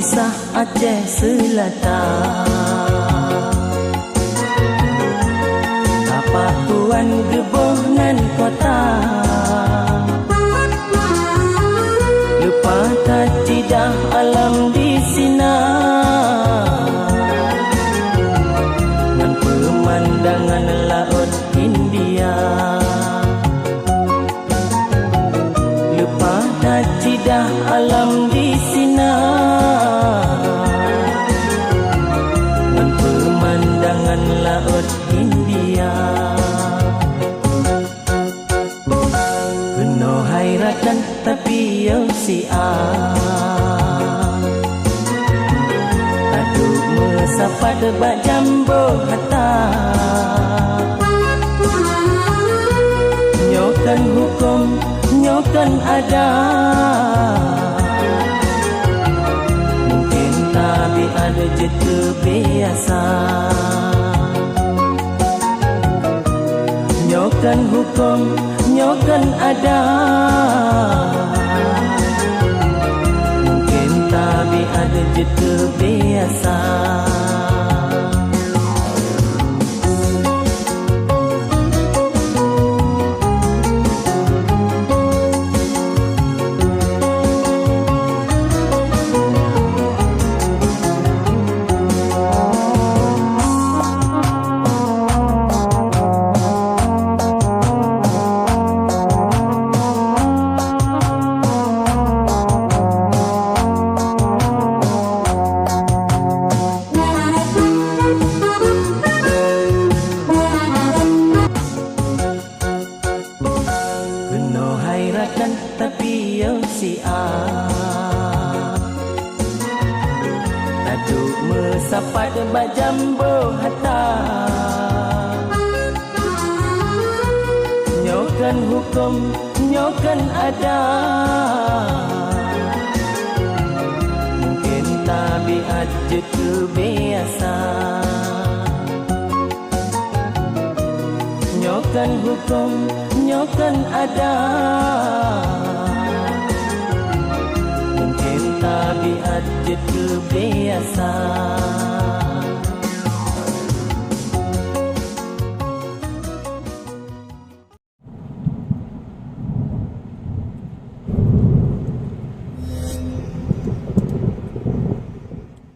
Kisah Aceh Selatan, tapak tuan gebuh nan kota, lupa tak tidak alam di sini, dan pemandangan laut India. Lupa tak tidak alam di sini, dan pemandangan laut India. Kena hairatan tapi yo aduk mesapa debat jambo hata, nyokan hukum nyokan ada, mungkin tapi ada je terbiasa. Nyokan hukum nyokan ada, mungkin tapi ada je terbiasa. Tapi yo aduk mesapa debat jambo hata, nyokan hukum nyokan ada, mungkin tabiat je terbiasa. Nyokan hukum nyokan ada, mungkin tabiat je terbiasa.